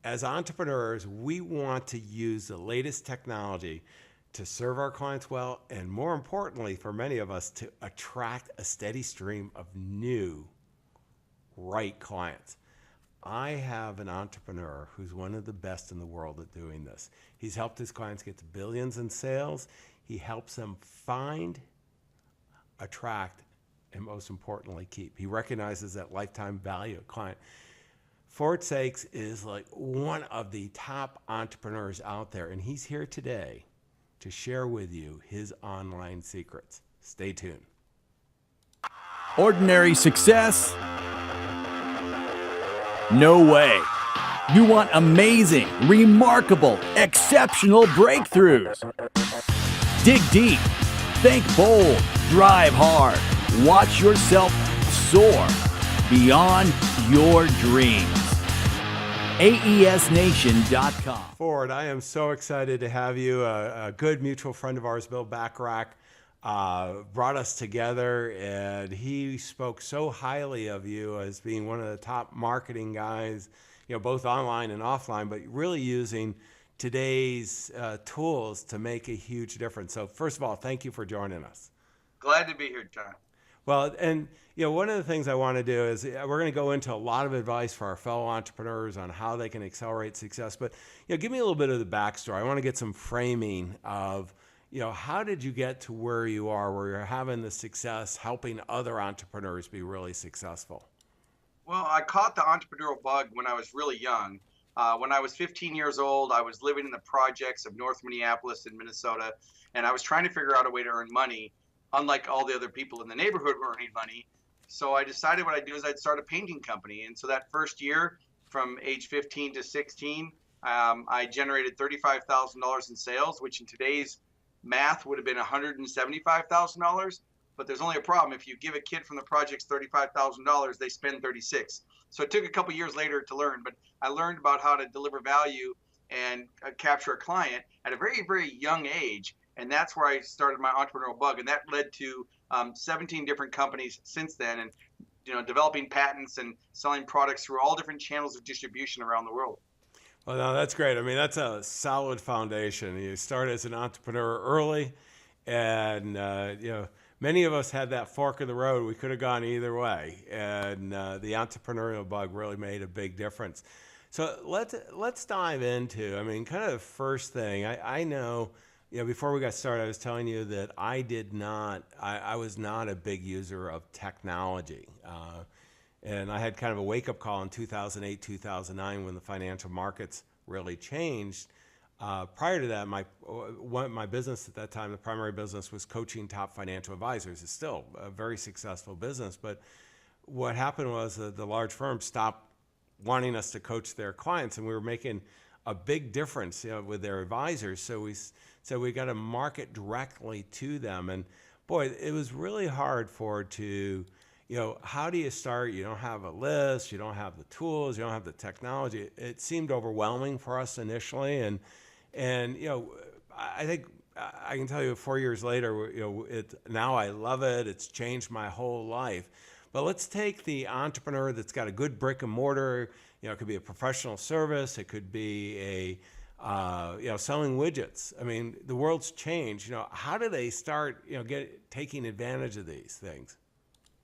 as entrepreneurs, we want to use the latest technology to serve our clients well, and more importantly, for many of us, to attract a steady stream of new, right clients. I have an entrepreneur who's one of the best in the world at doing this. He's helped his clients get to billions in sales. He helps them find, attract, and most importantly, keep. He recognizes that lifetime value of client. Saeks is like one of the top entrepreneurs out there, and he's here today to share with you his online secrets. Stay tuned. Ordinary success? No way. You want amazing, remarkable, exceptional breakthroughs. Dig deep, think bold, drive hard, watch yourself soar beyond your dreams. AESNation.com. Ford, I am so excited to have you. A good mutual friend of ours, Bill Bacharach, brought us together, and he spoke so highly of you as being one of the top marketing guys, both online and offline, but really using today's tools to make a huge difference. So first of all, thank you for joining us. Glad to be here, John. Well, and one of the things I want to do is we're going to go into a lot of advice for our fellow entrepreneurs on how they can accelerate success. But give me a little bit of the backstory. I want to get some framing of how did you get to where you are, where you're having the success, helping other entrepreneurs be really successful? Well, I caught the entrepreneurial bug when I was really young. When I was 15 years old, I was living in the projects of North Minneapolis in Minnesota, and I was trying to figure out a way to earn money, unlike all the other people in the neighborhood were earning money. So I decided what I'd do is I'd start a painting company. And so that first year, from age 15 to 16, I generated $35,000 in sales, which in today's math would have been $175,000. But there's only a problem. If you give a kid from the projects $35,000, they spend 36. So it took a couple years later to learn, but I learned about how to deliver value and capture a client at a very, very young age. And that's where I started my entrepreneurial bug. And that led to 17 different companies since then, and developing patents and selling products through all different channels of distribution around the world. Well, no, that's great. I mean, that's a solid foundation. You start as an entrepreneur early, and many of us had that fork of the road. We could have gone either way, and the entrepreneurial bug really made a big difference. So let's dive into, kind of the first thing. I know, before we got started, I was telling you that I was not a big user of technology. And I had kind of a wake-up call in 2008, 2009 when the financial markets really changed. Prior to that, my business at that time, the primary business, was coaching top financial advisors. It's still a very successful business, but what happened was the large firms stopped wanting us to coach their clients, and we were making a big difference with their advisors. So we got to market directly to them. And boy, it was really hard how do you start? You don't have a list, you don't have the tools, you don't have the technology. It seemed overwhelming for us initially. And I think I can tell you 4 years later, now I love it. It's changed my whole life. But let's take the entrepreneur that's got a good brick and mortar. It could be a professional service. It could be selling widgets. The world's changed. How do they start, taking advantage of these things?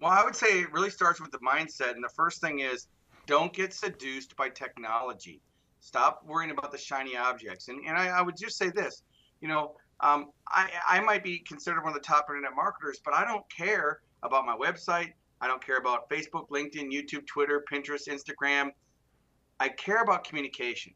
Well, I would say it really starts with the mindset. And the first thing is, don't get seduced by technology. Stop worrying about the shiny objects. And I would just say this, I might be considered one of the top internet marketers, but I don't care about my website. I don't care about Facebook, LinkedIn, YouTube, Twitter, Pinterest, Instagram. I care about communication.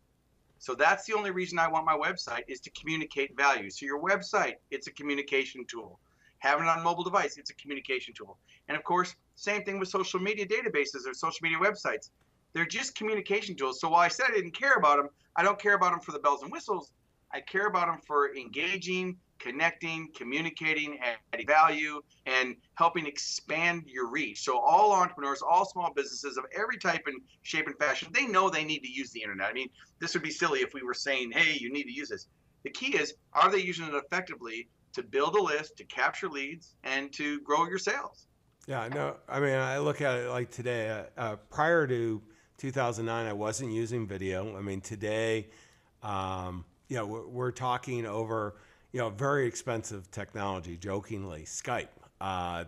So that's the only reason I want my website, is to communicate value. So your website, it's a communication tool. Having it on a mobile device, it's a communication tool. And of course, same thing with social media databases or social media websites. They're just communication tools. So while I said I didn't care about them, I don't care about them for the bells and whistles. I care about them for engaging, connecting, communicating, adding value, and helping expand your reach. So all entrepreneurs, all small businesses of every type and shape and fashion, they know they need to use the internet. This would be silly if we were saying, hey, you need to use this. The key is, are they using it effectively to build a list, to capture leads, and to grow your sales? Yeah, no, I look at it like today, prior to 2009, I wasn't using video. I mean, today, we're talking over, very expensive technology, jokingly, Skype. I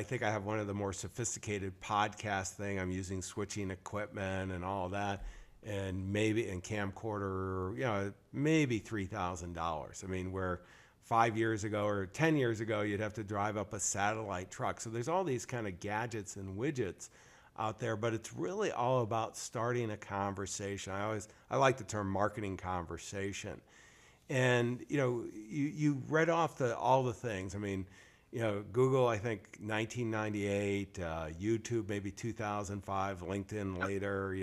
think I have one of the more sophisticated podcast thing. I'm using switching equipment and all that, and maybe in camcorder, maybe $3,000. I mean, where 5 years ago or 10 years ago, you'd have to drive up a satellite truck. So there's all these kind of gadgets and widgets out there, but it's really all about starting a conversation. I like the term marketing conversation. And, you read off all the things. I mean, Google, I think 1998, YouTube maybe 2005, LinkedIn later,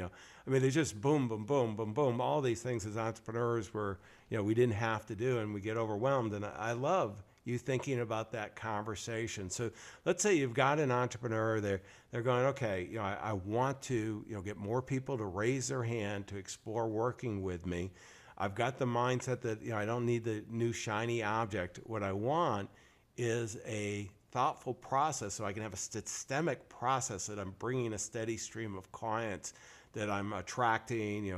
I mean, they just boom, boom, boom, boom, boom. All these things as entrepreneurs were, we didn't have to do, and we get overwhelmed. And I love you thinking about that conversation. So let's say you've got an entrepreneur, they're going, okay, I want to, get more people to raise their hand to explore working with me. I've got the mindset that, I don't need the new shiny object. What I want is a thoughtful process so I can have a systemic process that I'm bringing a steady stream of clients that I'm attracting,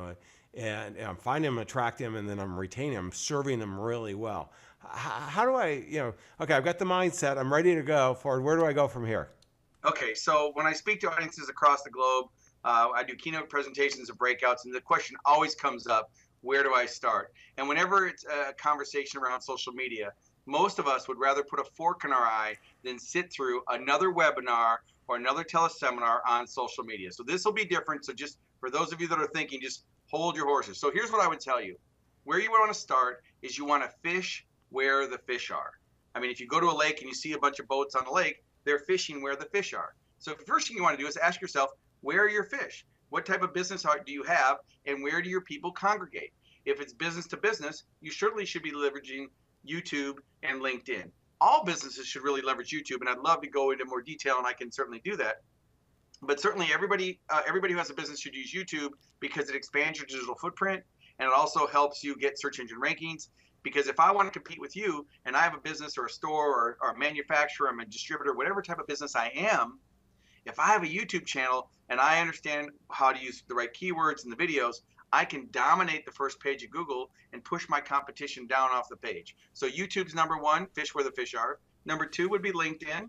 and I'm finding them, attracting them, and then I'm retaining them, serving them really well. How do I, okay, I've got the mindset, I'm ready to go forward. Where do I go from here? Okay, so when I speak to audiences across the globe, I do keynote presentations and breakouts, and the question always comes up, where do I start? And whenever it's a conversation around social media, most of us would rather put a fork in our eye than sit through another webinar or another teleseminar on social media. So this will be different. So just for those of you that are thinking, just hold your horses. So here's what I would tell you. Where you want to start is you want to fish where the fish are. I mean, if you go to a lake and you see a bunch of boats on a lake, they're fishing where the fish are. So the first thing you want to do is ask yourself, where are your fish? What type of business do you have, and where do your people congregate? If it's business to business, you certainly should be leveraging YouTube and LinkedIn. All businesses should really leverage YouTube, and I'd love to go into more detail, and I can certainly do that. But certainly everybody who has a business should use YouTube because it expands your digital footprint, and it also helps you get search engine rankings. Because if I want to compete with you, and I have a business or a store or a manufacturer, I'm a distributor, whatever type of business I am, if I have a YouTube channel and I understand how to use the right keywords in the videos, I can dominate the first page of Google and push my competition down off the page. So YouTube's number one, fish where the fish are. Number two would be LinkedIn.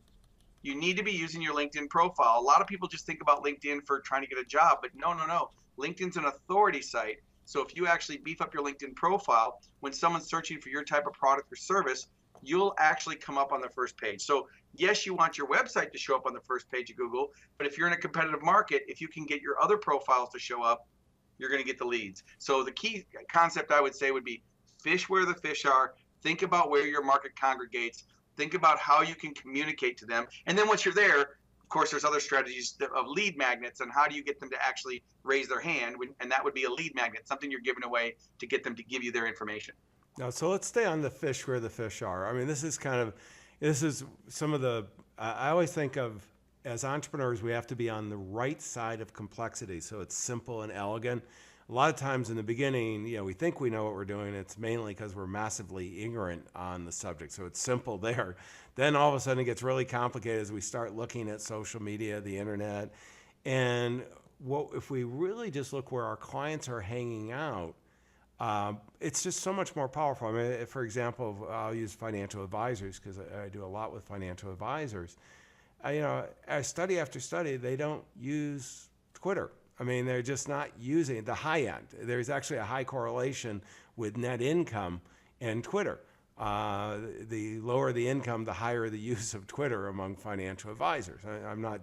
You need to be using your LinkedIn profile. A lot of people just think about LinkedIn for trying to get a job, but no. LinkedIn's an authority site. So if you actually beef up your LinkedIn profile, when someone's searching for your type of product or service, you'll actually come up on the first page. So yes, you want your website to show up on the first page of Google, but if you're in a competitive market, if you can get your other profiles to show up, you're going to get the leads. So the key concept I would say would be fish where the fish are. Think about where your market congregates. Think about how you can communicate to them. And then once you're there, of course, there's other strategies of lead magnets, and how do you get them to actually raise their hand? And that would be a lead magnet, something you're giving away to get them to give you their information. Now, so let's stay on the fish where the fish are. I mean, this is some of the, I always think of, as entrepreneurs, we have to be on the right side of complexity. So it's simple and elegant. A lot of times in the beginning, we think we know what we're doing. It's mainly because we're massively ignorant on the subject. So it's simple there. Then all of a sudden it gets really complicated as we start looking at social media, the internet. And if we really just look where our clients are hanging out, it's just so much more powerful. I mean, for example, I'll use financial advisors because I do a lot with financial advisors. Study after study, they don't use Twitter. I mean, they're just not using the high end. There's actually a high correlation with net income and Twitter. The lower the income, the higher the use of Twitter among financial advisors. I'm not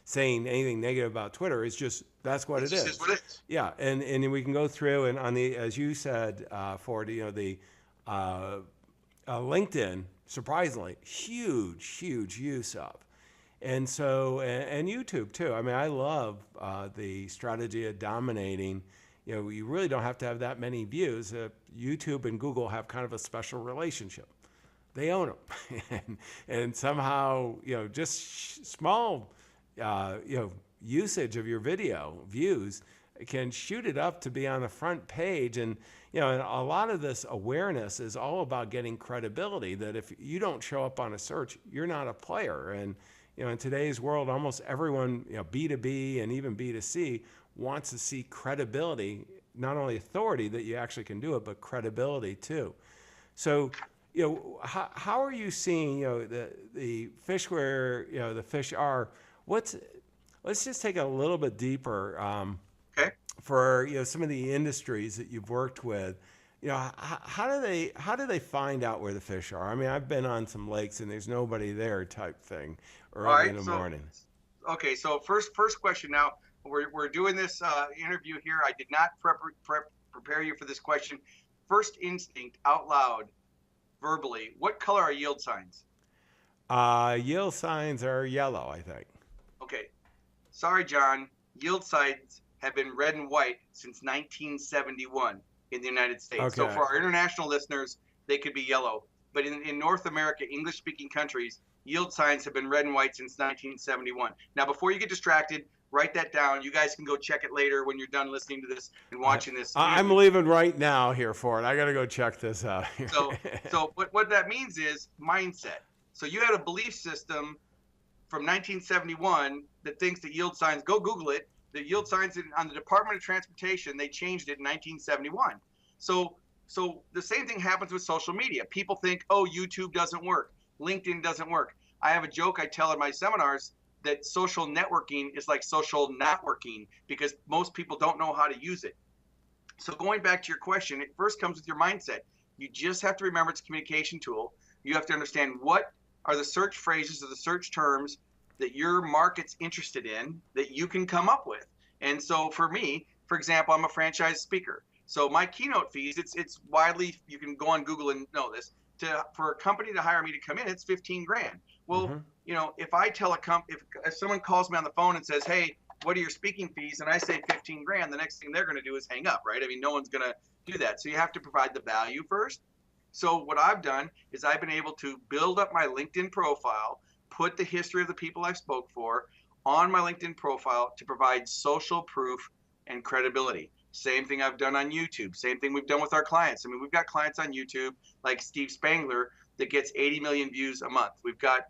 saying anything negative about Twitter. It's just that's what it is. It's what it is. Yeah, and we can go through and on the, as you said, Ford, the LinkedIn, surprisingly, huge use of. And so, and YouTube too. I mean, I love the strategy of dominating. You really don't have to have that many views. YouTube and Google have kind of a special relationship. They own them. and somehow, just small, usage of your video views can shoot it up to be on the front page. And, and a lot of this awareness is all about getting credibility, that if you don't show up on a search, you're not a player. And, in today's world, almost everyone, B2B and even B2C, wants to see credibility, not only authority that you actually can do it, but credibility too. So, how are you seeing, the fish where, the fish are? Let's just take it a little bit deeper. Okay. For some of the industries that you've worked with, how do they find out where the fish are? I mean, I've been on some lakes and there's nobody there type thing early in the morning. Okay, so first question. Now we're doing this interview here. I did not prepare you for this question. First instinct, out loud, verbally, what color are yield signs? Yield signs are yellow, I think. Okay, sorry, John. Yield signs have been red and white since 1971 in the United States. Okay. So for our international listeners, they could be yellow. But in North America, English-speaking countries, yield signs have been red and white since 1971. Now, before you get distracted, write that down. You guys can go check it later when you're done listening to this and watching this. I'm leaving right now here for it. I got to go check this out. So what that means is mindset. So you had a belief system from 1971 that thinks that yield signs, go Google it, the yield signs on the Department of Transportation, they changed it in 1971. So the same thing happens with social media. People think, oh, YouTube doesn't work. LinkedIn doesn't work. I have a joke I tell at my seminars that social networking is like social not working because most people don't know how to use it. So going back to your question, it first comes with your mindset. You just have to remember it's a communication tool. You have to understand what are the search phrases or the search terms that your market's interested in that you can come up with. And so for me, for example, I'm a franchise speaker. So my keynote fees, it's widely, you can go on Google and know this, for a company to hire me to come in, it's 15 grand. Well, if I tell if someone calls me on the phone and says, hey, what are your speaking fees? And I say 15 grand, the next thing they're going to do is hang up, right? I mean, no one's going to do that. So you have to provide the value first. So what I've done is I've been able to build up my LinkedIn profile, put the history of the people I spoke for on my LinkedIn profile to provide social proof and credibility. Same thing I've done on YouTube. Same thing we've done with our clients. I mean, we've got clients on YouTube like Steve Spangler that gets 80 million views a month. We've got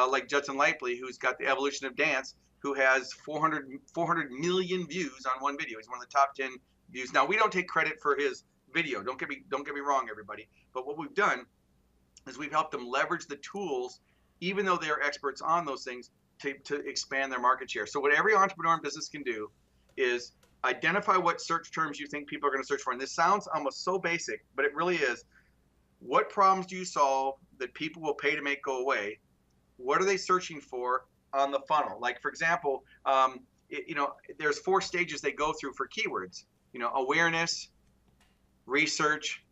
like Judson Lipley, who's got the evolution of dance, who has 400 million views on one video. He's one of the top 10 views. Now, we don't take credit for his video. Don't get me wrong, everybody. But what we've done is we've helped them leverage the tools, even though they're experts on those things, to expand their market share. So what every entrepreneur in business can do is identify what search terms you think people are going to search for. And this sounds almost so basic, but it really is. What problems do you solve that people will pay to make go away? What are they searching for on the funnel? Like, for example, there's 4 stages they go through for keywords. Awareness, research,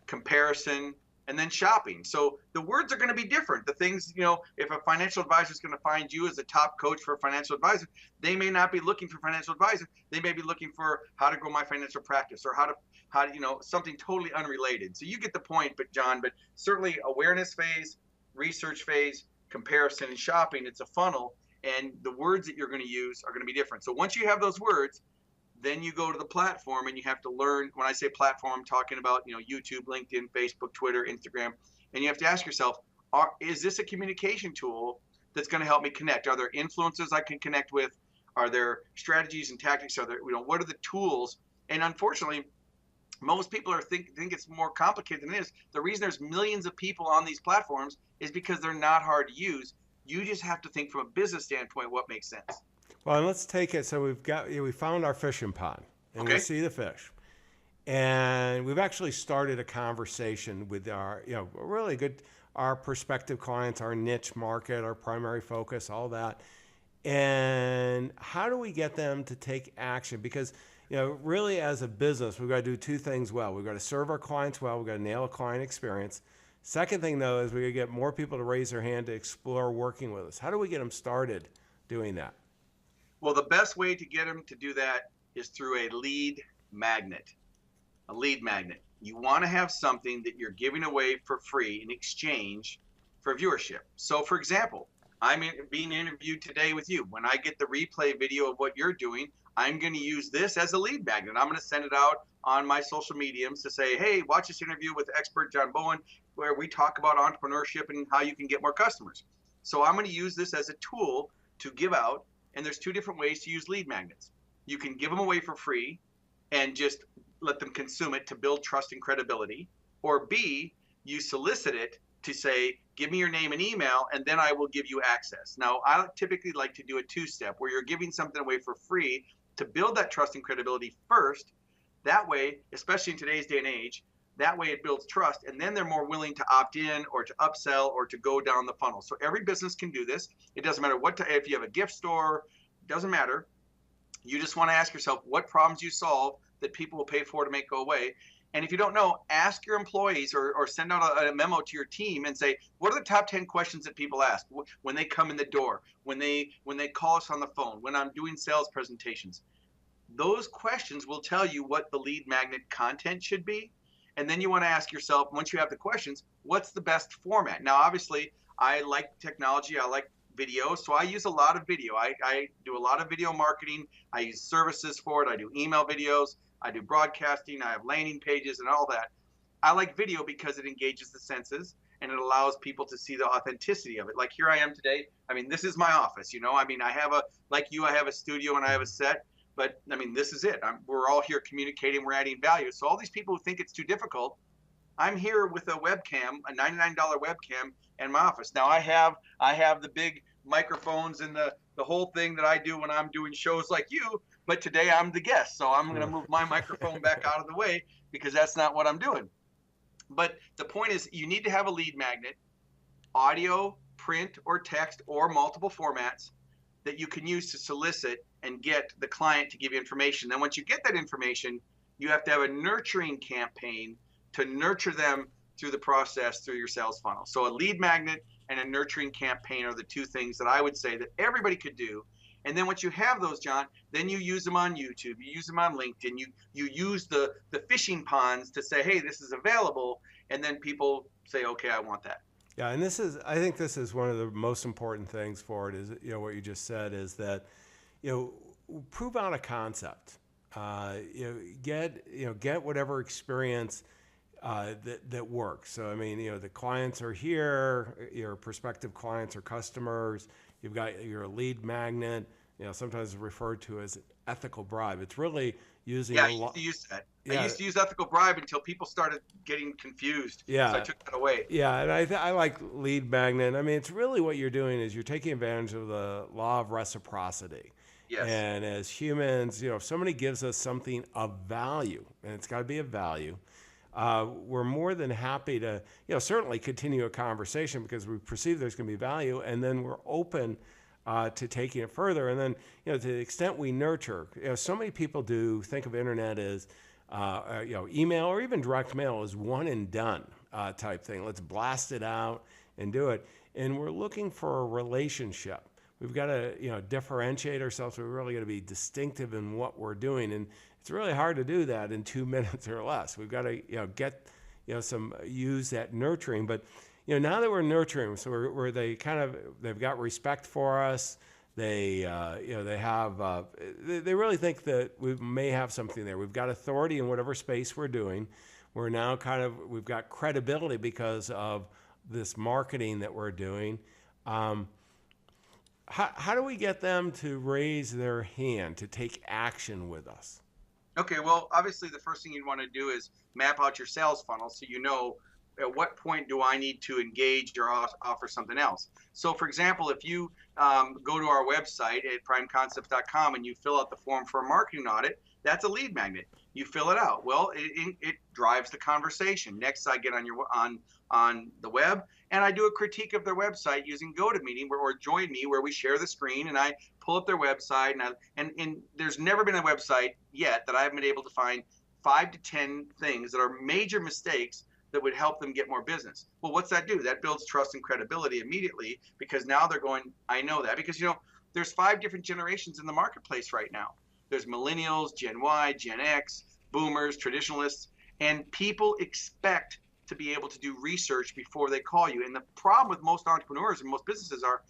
comparison, and then shopping. So the words are going to be different. The things, if a financial advisor is going to find you as a top coach for a financial advisor, they may not be looking for financial advisor. They may be looking for how to grow my financial practice or how to something totally unrelated. So you get the point, but certainly awareness phase, research phase, comparison, and shopping, it's a funnel, and the words that you're going to use are going to be different. So once you have those words, then you go to the platform and you have to learn. When I say platform, I'm talking about, YouTube, LinkedIn, Facebook, Twitter, Instagram. And you have to ask yourself, is this a communication tool that's going to help me connect? Are there influencers I can connect with? Are there strategies and tactics? What are the tools? And unfortunately, most people think it's more complicated than it is. The reason there's millions of people on these platforms is because they're not hard to use. You just have to think from a business standpoint what makes sense. Well, and let's take it. So we found our fishing pond, and we see the fish, and we've actually started a conversation with our, really good, our prospective clients, our niche market, our primary focus, all that. And how do we get them to take action? Because, really as a business, we've got to do 2 things well. We've got to serve our clients well. We've got to nail a client experience. Second thing, though, is we got to get more people to raise their hand to explore working with us. How do we get them started doing that? Well, the best way to get them to do that is through a lead magnet. A lead magnet. You want to have something that you're giving away for free in exchange for viewership. So, for example, I'm being interviewed today with you. When I get the replay video of what you're doing, I'm going to use this as a lead magnet. I'm going to send it out on my social mediums to say, hey, watch this interview with expert John Bowen, where we talk about entrepreneurship and how you can get more customers. So I'm going to use this as a tool to give out. And there's two different ways to use lead magnets. You can give them away for free and just let them consume it to build trust and credibility. Or B, you solicit it to say, give me your name and email, and then I will give you access. Now, I typically like to do a two-step where you're giving something away for free to build that trust and credibility first. That way, especially in today's day and age, that way it builds trust, and then they're more willing to opt in or to upsell or to go down the funnel. So every business can do this. It doesn't matter if you have a gift store, it doesn't matter. You just want to ask yourself what problems you solve that people will pay for to make go away. And if you don't know, ask your employees or send out a memo to your team and say, what are the top 10 questions that people ask when they come in the door, when they call us on the phone, when I'm doing sales presentations? Those questions will tell you what the lead magnet content should be. And then you want to ask yourself, once you have the questions, what's the best format? Now, obviously, I like technology. I like video. So I use a lot of video. I do a lot of video marketing. I use services for it. I do email videos. I do broadcasting. I have landing pages and all that. I like video because it engages the senses and it allows people to see the authenticity of it. Like here I am today. I mean, this is my office, you know. I mean, I have a studio and I have a set. But I mean, this is it. We're all here communicating. We're adding value. So all these people who think it's too difficult, I'm here with a webcam, a $99 webcam in my office. Now I have the big microphones and the whole thing that I do when I'm doing shows like you. But today I'm the guest, so I'm going to move my microphone back out of the way because that's not what I'm doing. But the point is, you need to have a lead magnet, audio, print, or text, or multiple formats that you can use to solicit and get the client to give you information. Then once you get that information, you have to have a nurturing campaign to nurture them through the process, through your sales funnel. So a lead magnet and a nurturing campaign are the two things that I would say that everybody could do. And then once you have those, John, then you use them on YouTube, you use them on LinkedIn, you use the fishing ponds to say, hey, this is available. And then people say, okay, I want that. Yeah, and I think this is one of the most important things for it is, you know, what you just said is that, you know, prove out a concept. Get whatever experience that works. So, I mean, you know, the clients are here, your prospective clients or customers, you've got your lead magnet, you know, sometimes referred to as ethical bribe. It's really using I used to use that. I used to use ethical bribe until people started getting confused. Yeah. So I took that away. Yeah, and I like lead magnet. I mean, it's really what you're doing is you're taking advantage of the law of reciprocity. Yes. And as humans, you know, if somebody gives us something of value, and it's got to be of value, we're more than happy to, you know, certainly continue a conversation because we perceive there's going to be value, and then we're open to taking it further. And then, you know, to the extent we nurture, you know, so many people do think of internet as, you know, email or even direct mail as one and done type thing. Let's blast it out and do it. And we're looking for a relationship. We've got to, you know, differentiate ourselves. We're really got to be distinctive in what we're doing. And it's really hard to do that in 2 minutes or less. We've got to, you know, get, you know, use that nurturing. But, you know, now that we're nurturing, so they've got respect for us. They, you know, they have, they really think that we may have something there. We've got authority in whatever space we're doing. We're now we've got credibility because of this marketing that we're doing. How do we get them to raise their hand, to take action with us? Okay, well, obviously the first thing you'd want to do is map out your sales funnel so you know at what point do I need to engage or offer something else. So, for example, if you go to our website at primeconcepts.com and you fill out the form for a marketing audit, that's a lead magnet. You fill it out. Well, it drives the conversation. Next, I get on the web and I do a critique of their website using GoToMeeting or Join Me, where we share the screen and I pull up their website. And there's never been a website yet that I've been able to find 5 to 10 things that are major mistakes that would help them get more business. Well, what's that do? That builds trust and credibility immediately, because now they're going, I know that. Because, you know, there's 5 different generations in the marketplace right now. There's millennials, Gen Y, Gen X, boomers, traditionalists, and people expect to be able to do research before they call you. And the problem with most entrepreneurs and most businesses are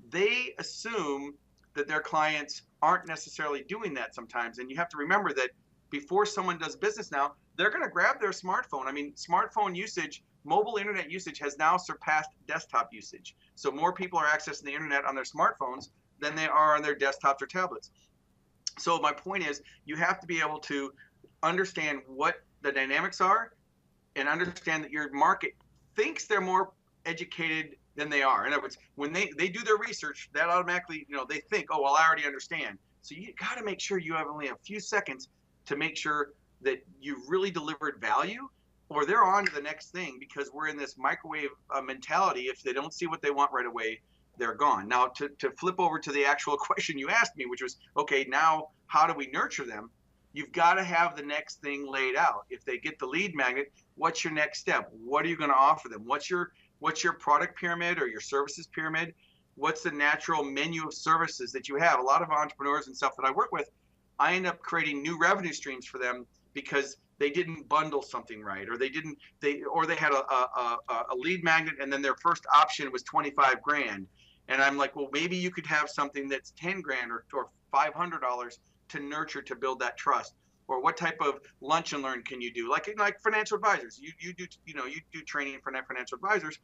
they assume that their clients aren't necessarily doing that sometimes. And you have to remember that before someone does business now, they're going to grab their smartphone. I mean, smartphone usage mobile internet usage has now surpassed desktop usage. So more people are accessing the internet on their smartphones than they are on their desktops or tablets. So my point is, you have to be able to understand what the dynamics are and understand that your market thinks they're more educated than they are. In other words, when they do their research, that automatically, they think, oh, well, I already understand. So you got to make sure you have only a few seconds to make sure that you really delivered value, or they're on to the next thing, because we're in this microwave mentality. If they don't see what they want right away, they're gone. Now, to flip over to the actual question you asked me, which was, okay, now how do we nurture them? You've got to have the next thing laid out. If they get the lead magnet, what's your next step? What are you going to offer them? What's your product pyramid or your services pyramid? What's the natural menu of services that you have? A lot of entrepreneurs and stuff that I work with, I end up creating new revenue streams for them because they didn't bundle something right, or they had a lead magnet and then their first option was 25 grand. And I'm like, well, maybe you could have something that's 10 grand or $500 to nurture, to build that trust. Or what type of lunch and learn can you do? Like financial advisors, you do training for financial advisors.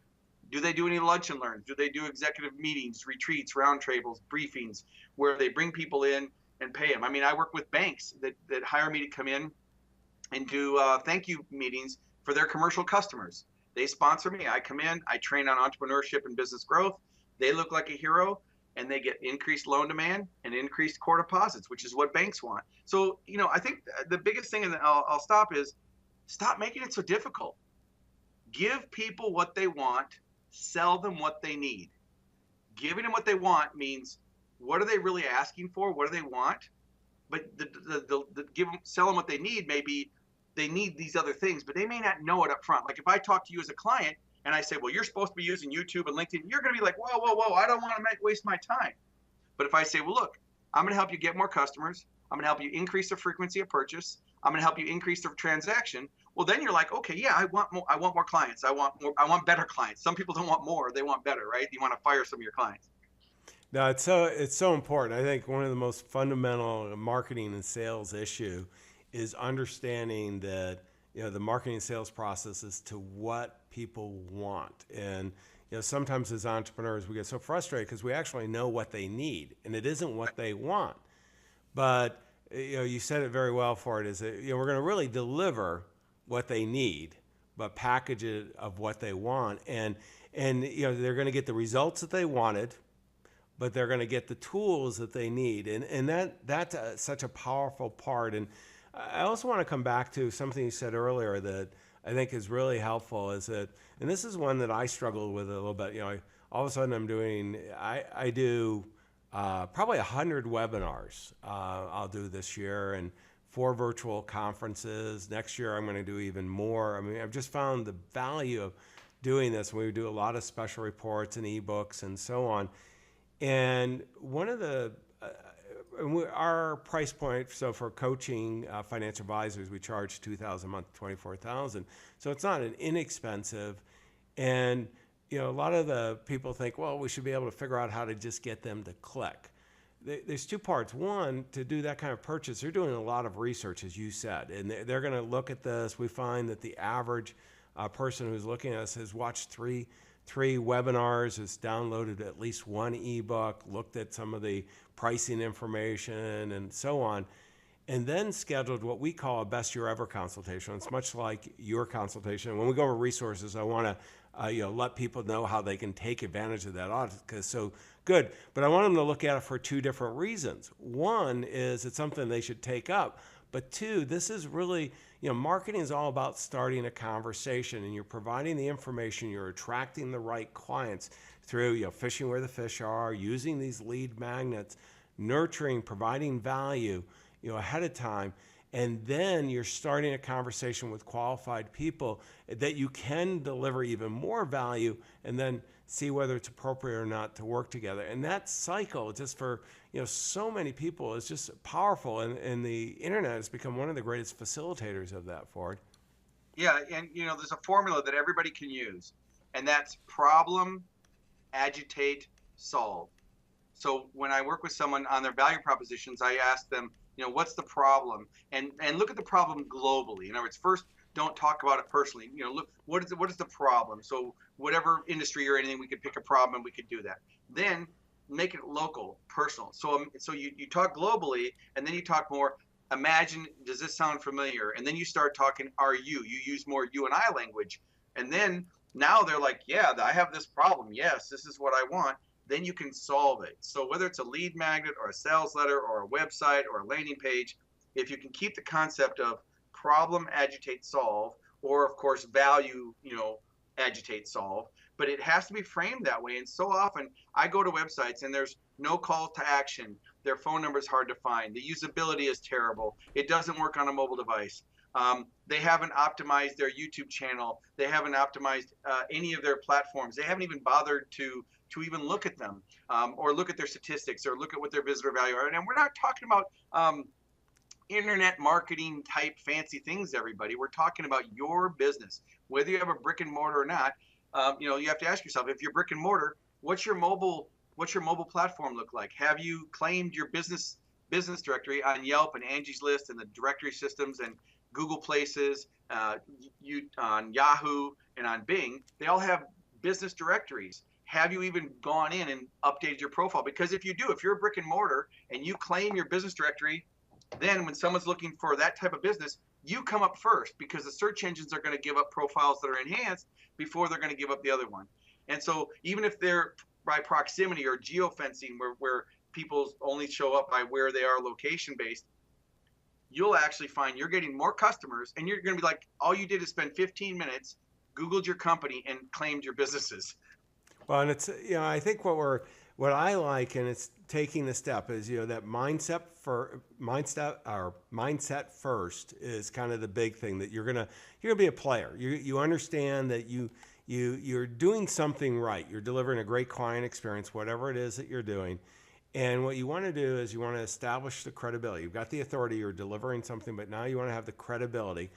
Do they do any lunch and learns? Do they do executive meetings, retreats, round tables, briefings, where they bring people in and pay them? I mean, I work with banks that hire me to come in and do thank you meetings for their commercial customers. They sponsor me. I come in, I train on entrepreneurship and business growth. They look like a hero, and they get increased loan demand and increased core deposits, which is what banks want. So, I think the biggest thing, and I'll stop, is stop making it so difficult. Give people what they want, sell them what they need. Giving them what they want means, what are they really asking for? What do they want? But sell them what they need, maybe they need these other things, but they may not know it up front. Like if I talk to you as a client and I say, well, you're supposed to be using YouTube and LinkedIn, you're going to be like, whoa, I don't want to waste my time. But if I say, well, look, I'm going to help you get more customers, I'm going to help you increase the frequency of purchase, I'm going to help you increase the transaction. Well, then you're like, okay, yeah, I want more clients. I want better clients. Some people don't want more, they want better, right? You want to fire some of your clients. No, it's so important. I think one of the most fundamental marketing and sales issue is understanding that the marketing and sales process is to what people want. And sometimes as entrepreneurs we get so frustrated because we actually know what they need and it isn't what they want. But you said it very well, for it is that we're going to really deliver what they need, but package it of what they want, and they're going to get the results that they wanted, but they're going to get the tools that they need. And that's such a powerful part. And I also want to come back to something you said earlier that I think is really helpful, is that, and this is one that I struggled with a little bit, all of a sudden I do probably 100 webinars I'll do this year, and 4 virtual conferences. Next year I'm going to do even more. I mean, I've just found the value of doing this. We do a lot of special reports and ebooks and so on. And one of our price point, so for coaching financial advisors, we charge $2,000 a month, $24,000. So it's not an inexpensive. And a lot of the people think, well, we should be able to figure out how to just get them to click. There's 2 parts. One, to do that kind of purchase, they're doing a lot of research, as you said, and they're going to look at this. We find that the average person who's looking at us has watched three webinars, has downloaded at least 1 ebook, looked at some of the pricing information and so on, and then scheduled what we call a best year ever consultation. It's much like your consultation. When we go over resources, I want to let people know how they can take advantage of that audit, because it's so good. But I want them to look at it for 2 different reasons. One is it's something they should take up. But 2, this is really, marketing is all about starting a conversation, and you're providing the information, you're attracting the right clients through, fishing where the fish are, using these lead magnets, nurturing, providing value, ahead of time. And then you're starting a conversation with qualified people that you can deliver even more value, and then see whether it's appropriate or not to work together. And that cycle, just for so many people, is just powerful. And the internet has become one of the greatest facilitators of that, Ford. Yeah, and there's a formula that everybody can use, and that's problem, agitate, solve. So when I work with someone on their value propositions, I ask them, what's the problem? And look at the problem globally. In other words, first, don't talk about it personally. Look, what is the problem? So whatever industry or anything, we could pick a problem and we could do that. Then make it local, personal. So you talk globally, and then you talk more. Imagine, does this sound familiar? And then you start talking, you use more you and I language. And then now they're like, yeah, I have this problem. Yes, this is what I want. Then you can solve it. So whether it's a lead magnet or a sales letter or a website or a landing page, if you can keep the concept of problem, agitate, solve, or of course value, agitate, solve, but it has to be framed that way. And so often I go to websites and there's no call to action. Their phone number is hard to find. The usability is terrible. It doesn't work on a mobile device. They haven't optimized their YouTube channel. They haven't optimized any of their platforms. They haven't even bothered to even look at them or look at their statistics or look at what their visitor value are. And we're not talking about internet marketing type fancy things, everybody. We're talking about your business, whether you have a brick and mortar or not. You have to ask yourself, if you're brick and mortar, what's your mobile platform look like? Have you claimed your business directory on Yelp and Angie's List and the directory systems and Google Places, on Yahoo and on Bing? They all have business directories. Have you even gone in and updated your profile? Because if you do, if you're a brick and mortar and you claim your business directory, then when someone's looking for that type of business, you come up first, because the search engines are going to give up profiles that are enhanced before they're going to give up the other one. And so even if they're by proximity or geofencing, where people only show up by where they are location based, you'll actually find you're getting more customers, and you're going to be like, all you did is spend 15 minutes, Googled your company, and claimed your businesses. Well, and it's, I think what I like, and it's taking the step, is, that mindset first is kind of the big thing, that you're gonna be a player. You understand that you're doing something right. You're delivering a great client experience, whatever it is that you're doing. And what you want to do is you want to establish the credibility. You've got the authority, you're delivering something, but now you want to have the credibility.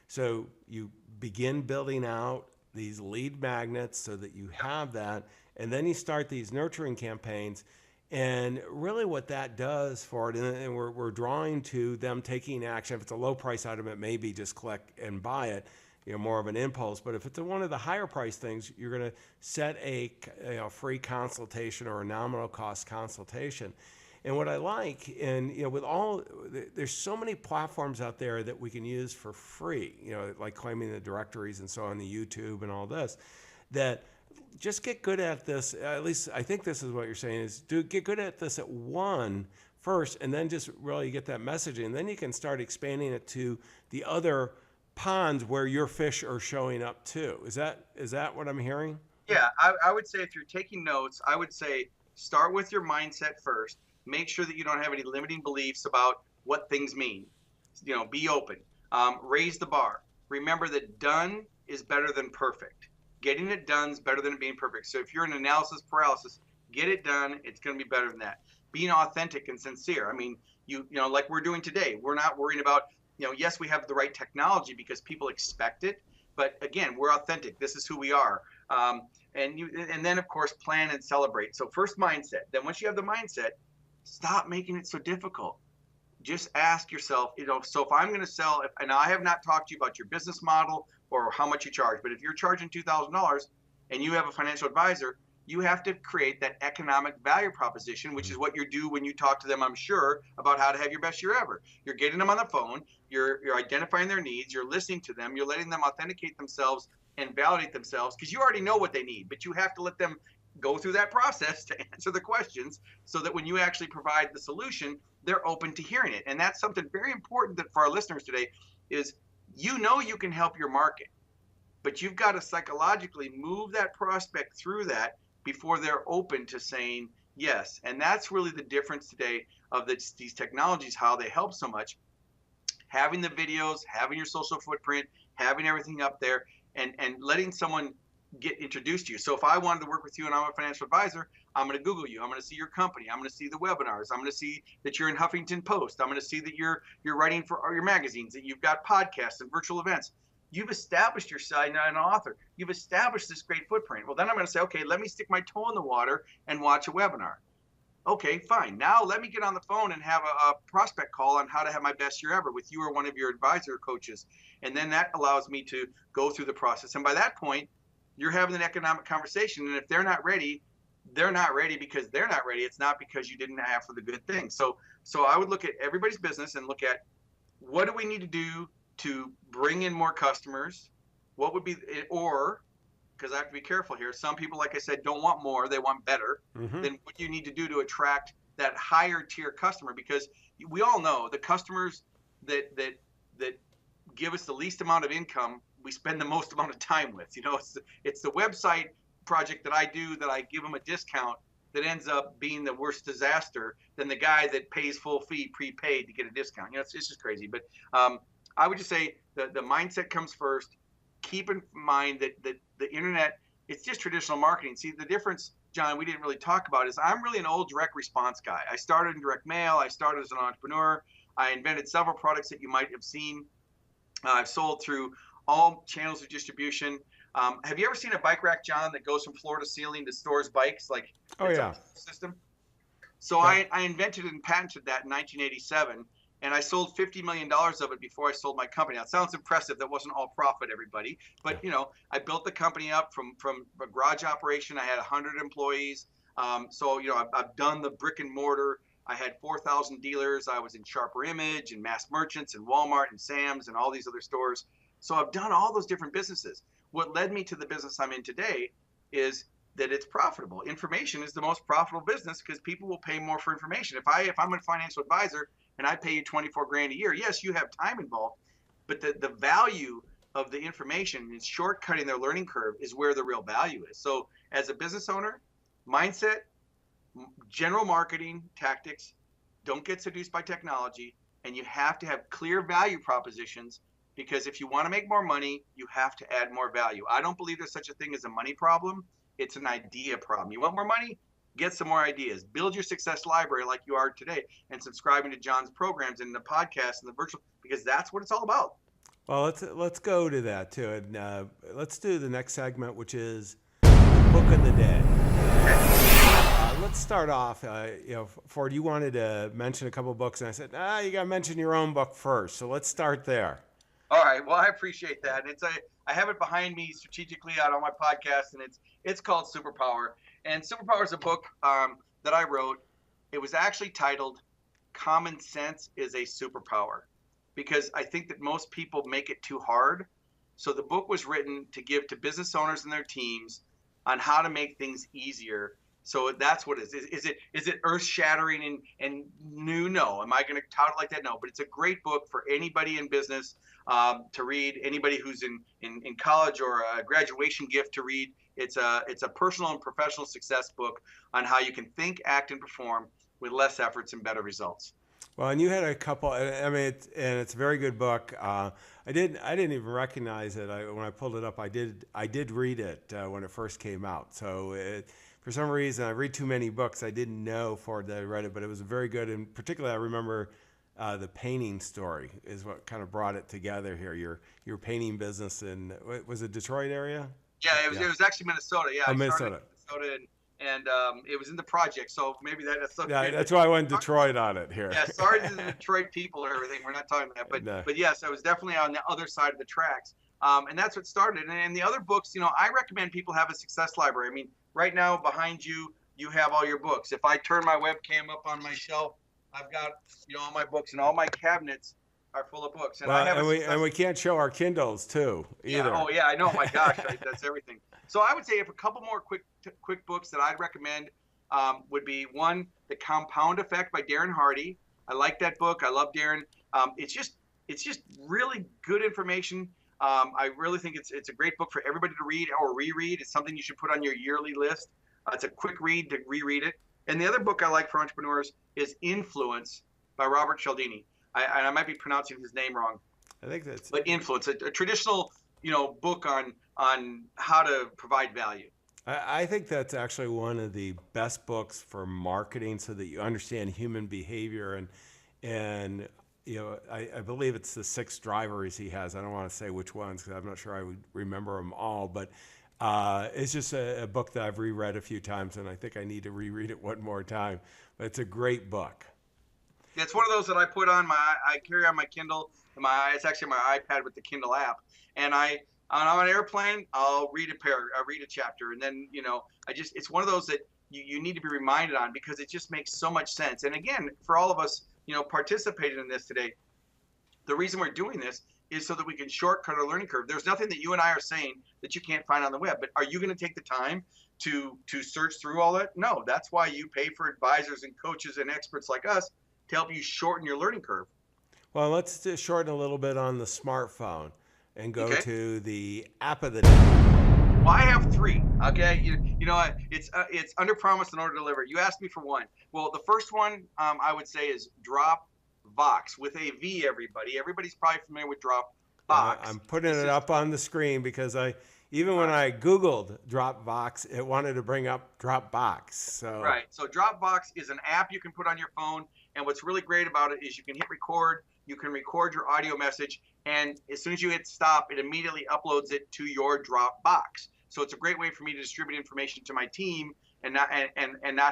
So you begin building out these lead magnets so that you have that, and then you start these nurturing campaigns. And really what that does for it, and we're drawing to them taking action. If it's a low price item, it may be just click and buy it, more of an impulse. But if it's one of the higher price things, you're going to set a free consultation or a nominal cost consultation. And what I like, and there's so many platforms out there that we can use for free, like claiming the directories and so on, the YouTube and all this, that just get good at this. At least I think this is what you're saying, is get good at this at one first, and then just really get that messaging. And then you can start expanding it to the other ponds where your fish are showing up too. Is that what I'm hearing? Yeah, I would say, if you're taking notes, I would say start with your mindset first. Make sure that you don't have any limiting beliefs about what things mean. Be open. Raise the bar. Remember that done is better than perfect. Getting it done is better than being perfect. So if you're in analysis paralysis, get it done. It's going to be better than that. Being authentic and sincere. I mean, like we're doing today, we're not worrying about, yes, we have the right technology because people expect it. But again, we're authentic. This is who we are. And then, of course, plan and celebrate. So first mindset. Then once you have the mindset, stop making it so difficult. Just ask yourself, so if I'm going to sell, and I have not talked to you about your business model or how much you charge, but if you're charging $2,000 and you have a financial advisor, you have to create that economic value proposition, which is what you do when you talk to them, I'm sure, about how to have your best year ever. You're getting them on the phone, you're identifying their needs, you're listening to them, you're letting them authenticate themselves and validate themselves, because you already know what they need, but you have to let them go through that process to answer the questions, so that when you actually provide the solution, they're open to hearing it. And that's something very important that for our listeners today is, you can help your market, but you've got to psychologically move that prospect through that before they're open to saying yes. And that's really the difference today of these technologies, how they help so much. Having the videos, having your social footprint, having everything up there, and letting someone get introduced to you. So if I wanted to work with you and I'm a financial advisor, I'm going to Google you. I'm going to see your company. I'm going to see the webinars. I'm going to see that you're in Huffington Post. I'm going to see that you're writing for your magazines, that you've got podcasts and virtual events. You've established your side, not an author. You've established this great footprint. Well, then I'm going to say, okay, let me stick my toe in the water and watch a webinar. Okay, fine. Now let me get on the phone and have a prospect call on how to have my best year ever with you or one of your advisor coaches. And then that allows me to go through the process. And by that point, you're having an economic conversation. And if they're not ready, they're not ready because they're not ready. It's not because you didn't ask for the good thing. So I would look at everybody's business and look at what do we need to do to bring in more customers? What would be, or because I have to be careful here. Some people, like I said, don't want more; they want better. Then what you need to do to attract that higher tier customer, because we all know the customers that give us the least amount of income, we spend the most amount of time with. It's the website project that I do that I give them a discount that ends up being the worst disaster than the guy that pays full fee prepaid to get a discount. It's just crazy. But I would just say the mindset comes first. Keep in mind that the internet, it's just traditional marketing. See, the difference, John, we didn't really talk about is I'm really an old direct response guy. I started in direct mail. I started as an entrepreneur. I invented several products that you might have seen. I've sold through all channels of distribution. Have you ever seen a bike rack, John, that goes from floor to ceiling to stores bikes? It's a system. So I invented and patented that in 1987. And I sold $50 million of it before I sold my company. Now, it sounds impressive. That wasn't all profit, everybody. But, I built the company up from a garage operation. I had 100 employees. I've done the brick and mortar. I had 4,000 dealers. I was in Sharper Image and Mass Merchants and Walmart and Sam's and all these other stores. So I've done all those different businesses. What led me to the business I'm in today is that it's profitable. Information is the most profitable business because people will pay more for information. If I'm a financial advisor and I pay you 24 grand a year, yes, you have time involved, but the value of the information and shortcutting their learning curve is where the real value is. So as a business owner, mindset, general marketing tactics, don't get seduced by technology, and you have to have clear value propositions, because if you want to make more money, you have to add more value. I don't believe there's such a thing as a money problem. It's an idea problem. You want more money? Get some more ideas. Build your success library like you are today, and subscribing to John's programs and the podcast and the virtual, because that's what it's all about. Well, let's go to that too, and let's do the next segment, which is book of the day. Let's start off. Ford, you wanted to mention a couple of books, and I said, you got to mention your own book first. So let's start there. All right. Well, I appreciate that. I have it behind me strategically on all my podcasts, and it's called Superpower. And Superpower is a book that I wrote. It was actually titled "Common Sense is a Superpower," because I think that most people make it too hard. So the book was written to give to business owners and their teams on how to make things easier. So that's what it is. Is it earth-shattering and new? No. Am I going to tout it like that? No. But it's a great book for anybody in business to read, anybody who's in college, or a graduation gift to read. It's a personal and professional success book on how you can think, act, and perform with less efforts and better results. Well, and you had a couple. I mean, it's a very good book. I didn't even recognize it when I pulled it up. I did read it when it first came out. So for some reason, I read too many books. I didn't know Ford that I read it, but it was very good. And particularly, I remember the painting story is what kind of brought it together here. Your painting business in, was it Detroit area? Yeah, it was actually Minnesota. Yeah, Minnesota. Minnesota, and it was in the project, so maybe that's okay. Yeah, that's why I went Detroit on it here. Yeah, sorry to the Detroit people and everything. We're not talking about that, but yes, I was definitely on the other side of the tracks, and that's what started. And the other books, I recommend people have a success library. I mean, right now behind you, you have all your books. If I turn my webcam up on my shelf, I've got all my books, and all my cabinets are full of books. And we can't show our Kindles too either. Yeah, oh yeah, I know. My gosh, that's everything. So I would say if a couple more quick books that I'd recommend would be one, The Compound Effect by Darren Hardy. I like that book. I love Darren. It's just really good information. I really think it's a great book for everybody to read or reread. It's something you should put on your yearly list. It's a quick read to reread it. And the other book I like for entrepreneurs is Influence by Robert Cialdini. I might be pronouncing his name wrong. I think that's. But Influence, a traditional book on how to provide value. I think that's actually one of the best books for marketing, so that you understand human behavior, and I believe it's the 6 drivers he has. I don't want to say which ones because I'm not sure I would remember them all, but It's just a book that I've reread a few times, and I think I need to reread it one more time. But it's a great book. It's one of those that I put on I carry on my Kindle. It's actually my iPad with the Kindle app, and on an airplane, I'll read a chapter, and then it's one of those that you need to be reminded on, because it just makes so much sense. And again, for all of us, participating in this today, the reason we're doing this is so that we can shortcut our learning curve. There's nothing that you and I are saying that you can't find on the web, but are you going to take the time to search through all that? No, that's why you pay for advisors and coaches and experts like us to help you shorten your learning curve. Well, let's just shorten a little bit on the smartphone and go Okay. to the app of the day. Well, I have three. Okay, it's under promise and over deliver. You asked me for one. Well, the first one I would say is Dropbox with a V. Everybody's probably familiar with Dropbox. I'm putting it up on the screen because even when I Googled Dropbox, it wanted to bring up Dropbox. So Right. So Dropbox is an app you can put on your phone, and what's really great about it is you can hit record. You can record your audio message, and as soon as you hit stop, it immediately uploads it to your Dropbox. So it's a great way for me to distribute information to my team and not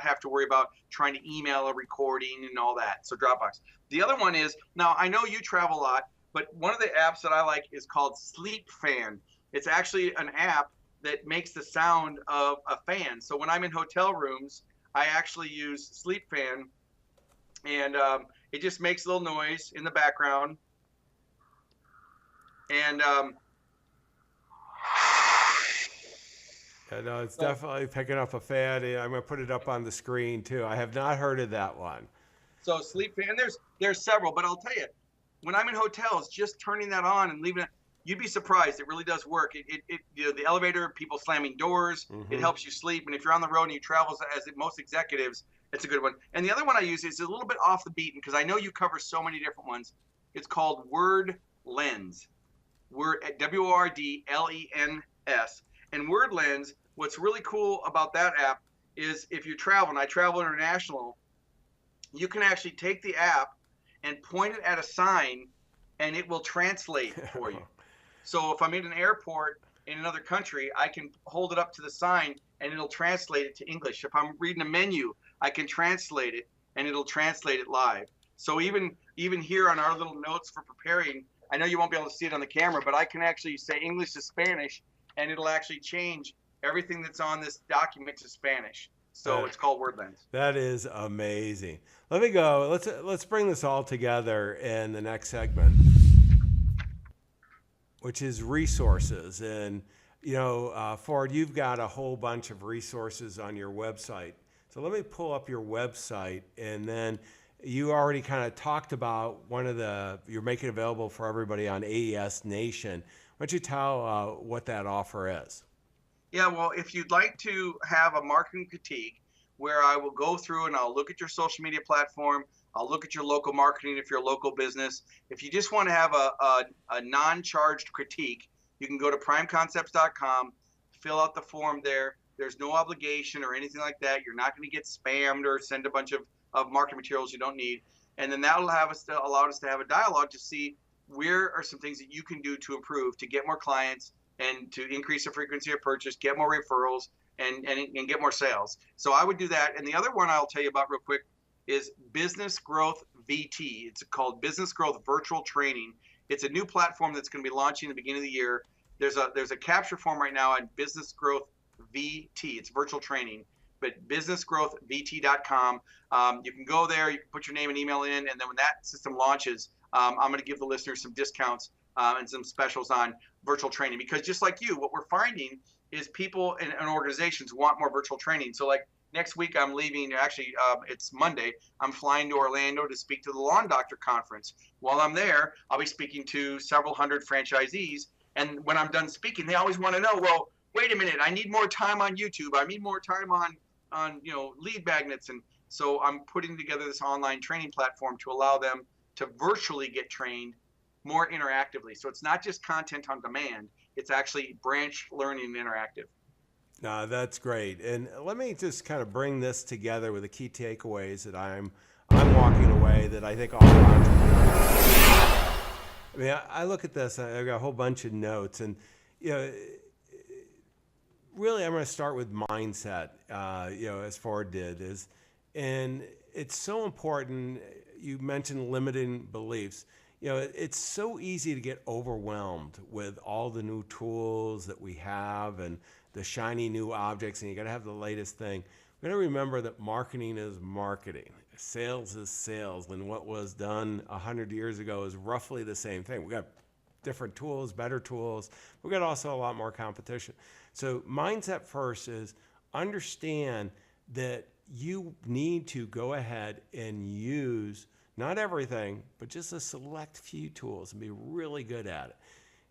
have to worry about trying to email a recording and all that. So Dropbox. The other one is, now I know you travel a lot, but one of the apps that I like is called Sleep Fan. It's actually an app that makes the sound of a fan. So when I'm in hotel rooms, I actually use Sleep Fan, and it just makes a little noise in the background. And no, it's definitely picking up a fan. I'm going to put it up on the screen too. I have not heard of that one. so Sleep Fan, there's several, but I'll tell you, when I'm in hotels, just turning that on and leaving it, you'd be surprised. It really does work. The elevator, people slamming doors, it helps you sleep. And if you're on the road and you travel as most executives, it's a good one. And the other one I use is a little bit off the beaten, because I know you cover so many different ones. It's called Word Lens. WordLens. And Word Lens, what's really cool about that app is if you travel, and I travel international, you can actually take the app and point it at a sign, and it will translate for you. So if I'm in an airport in another country, I can hold it up to the sign and it'll translate it to English. If I'm reading a menu, I can translate it and it'll translate it live. So even here on our little notes for preparing, I know you won't be able to see it on the camera, but I can actually say English to Spanish, and it'll actually change everything that's on this document to Spanish. So it's called Word Lens. That is amazing. Let me go. Let's bring this all together in the next segment, which is resources. And Ford, you've got a whole bunch of resources on your website. So let me pull up your website, and then you already kind of talked about you're making available for everybody on AES Nation. Why don't you tell what that offer is? Yeah, well, if you'd like to have a marketing critique where I will go through and I'll look at your social media platform, I'll look at your local marketing if you're a local business. If you just want to have a non-charged critique, you can go to primeconcepts.com, fill out the form there. There's no obligation or anything like that. You're not going to get spammed or send a bunch of marketing materials you don't need. And then that will allow us to have a dialogue to see where are some things that you can do to improve, to get more clients and to increase the frequency of purchase, get more referrals, and get more sales. So I would do that. And the other one I'll tell you about real quick is Business Growth VT. It's called Business Growth Virtual Training. It's a new platform that's going to be launching at the beginning of the year. There's a capture form right now on Business Growth VT. It's virtual training, but businessgrowthvt.com. You can go there, you can put your name and email in, and then when that system launches, I'm going to give the listeners some discounts and some specials on virtual training, because just like you, what we're finding is people and organizations want more virtual training. So like next week I'm leaving, actually it's Monday, I'm flying to Orlando to speak to the Lawn Doctor Conference. While I'm there, I'll be speaking to several hundred franchisees, and when I'm done speaking, they always want to know, well, wait a minute, I need more time on YouTube, I need more time on lead magnets. And so I'm putting together this online training platform to allow them to virtually get trained more interactively. So it's not just content on demand, it's actually branch learning interactive. No, that's great. And let me just kind of bring this together with the key takeaways that I'm walking away that I think all entrepreneurs. I mean, I look at this, I've got a whole bunch of notes, and really, I'm going to start with mindset, as Ford did, and it's so important. You mentioned limiting beliefs. It's so easy to get overwhelmed with all the new tools that we have and the shiny new objects, and you got to have the latest thing. We got to remember that marketing is marketing. Sales is sales, and what was done 100 years ago is roughly the same thing. We got different tools, better tools. We got also a lot more competition. So mindset first is understand that you need to go ahead and use not everything, but just a select few tools and be really good at it.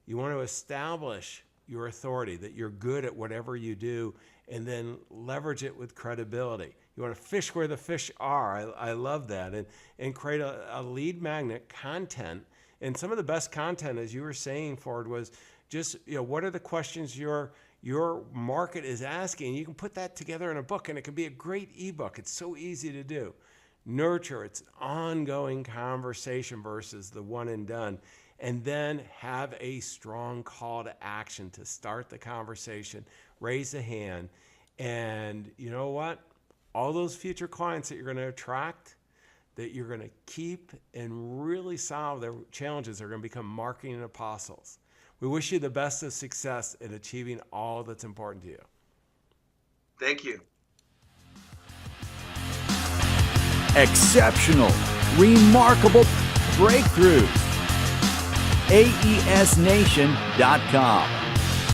You want to establish your authority, that you're good at whatever you do, and then leverage it with credibility. You want to fish where the fish are. I love that. And create a lead magnet content. And some of the best content, as you were saying, Ford, was just, what are the questions your market is asking? You can put that together in a book, and it can be a great ebook. It's so easy to do. Nurture, it's an ongoing conversation versus the one and done. And then have a strong call to action to start the conversation, raise a hand. And you know what? All those future clients that you're going to attract, that you're going to keep and really solve their challenges, are going to become marketing apostles. We wish you the best of success in achieving all that's important to you. Thank you. Exceptional, remarkable breakthroughs. AESNation.com.